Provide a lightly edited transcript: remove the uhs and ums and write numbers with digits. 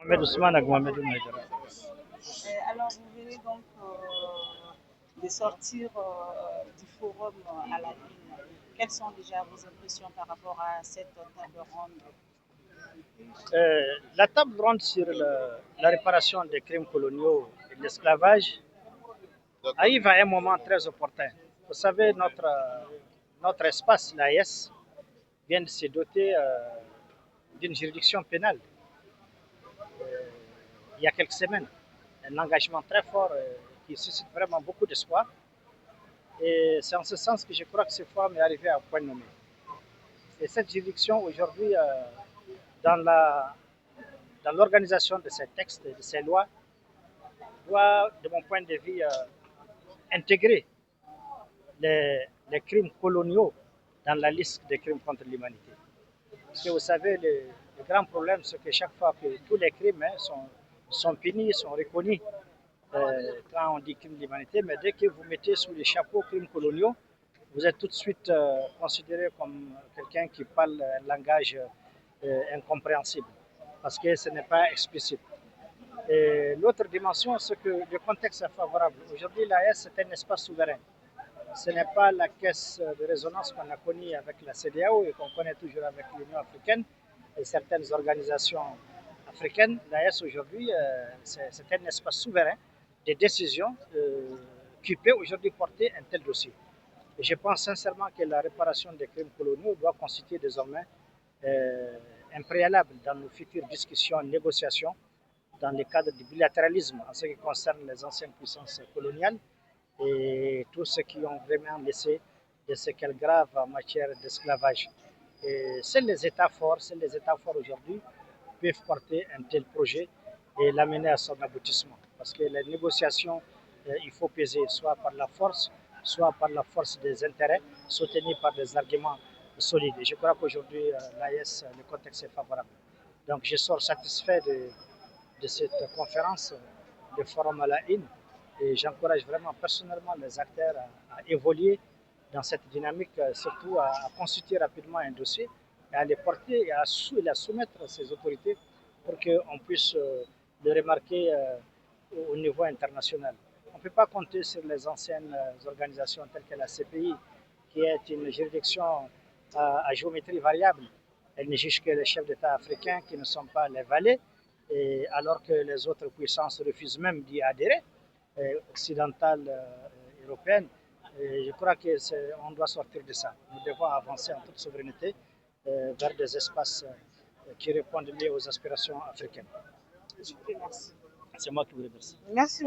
Mohamed Ousmane avec Mohamed Maïdara. Alors, vous venez donc de sortir du forum à la une. Quelles sont déjà vos impressions par rapport à cette table ronde? La table ronde sur la réparation des crimes coloniaux et de l'esclavage arrive à un moment très opportun. Vous savez, notre espace, l'AES, vient de se doter d'une juridiction pénale il y a quelques semaines. Un engagement très fort qui suscite vraiment beaucoup d'espoir. Et c'est en ce sens que je crois que ce forum est arrivé à un point nommé. Et cette juridiction, aujourd'hui, dans dans l'organisation de ces textes et de ces lois, doit, de mon point de vue, intégrer les crimes coloniaux dans la liste des crimes contre l'humanité. Parce que vous savez, le grand problème, c'est que chaque fois que tous les crimes sont punis, sont reconnus quand on dit crime d'humanité, mais dès que vous mettez sous les chapeaux crimes coloniaux, vous êtes tout de suite considéré comme quelqu'un qui parle un langage incompréhensible, parce que ce n'est pas explicite. Et l'autre dimension, c'est que le contexte est favorable. Aujourd'hui, l'AES est un espace souverain. Ce n'est pas la caisse de résonance qu'on a connue avec la CEDEAO et qu'on connaît toujours avec l'Union africaine et certaines organisations africaines. L'AES aujourd'hui, c'est un espace souverain de décisions qui peut aujourd'hui porter un tel dossier. Et je pense sincèrement que la réparation des crimes coloniaux doit constituer désormais un préalable dans nos futures discussions, négociations, dans le cadre du bilatéralisme en ce qui concerne les anciennes puissances coloniales et tous ceux qui ont vraiment laissé des séquelles graves en matière d'esclavage. Et seuls les États forts, aujourd'hui peuvent porter un tel projet et l'amener à son aboutissement. Parce que les négociations, il faut peser soit par la force, soit par la force des intérêts, soutenus par des arguments solides. Et je crois qu'aujourd'hui, l'AES, le contexte est favorable. Donc je sors satisfait de cette conférence, de forum à la une, et j'encourage vraiment personnellement les acteurs à évoluer dans cette dynamique, surtout à constituer rapidement un dossier et à les porter et à soumettre à ces autorités pour qu'on puisse le remarquer au niveau international. On ne peut pas compter sur les anciennes organisations telles que la CPI, qui est une juridiction à géométrie variable. Elle ne juge que les chefs d'État africains qui ne sont pas les valets, et alors que les autres puissances refusent même d'y adhérer, occidentales, européennes. Et je crois qu'on doit sortir de ça. Nous devons avancer en toute souveraineté vers des espaces qui répondent mieux aux aspirations africaines. Merci. C'est moi qui vous remercie. Merci.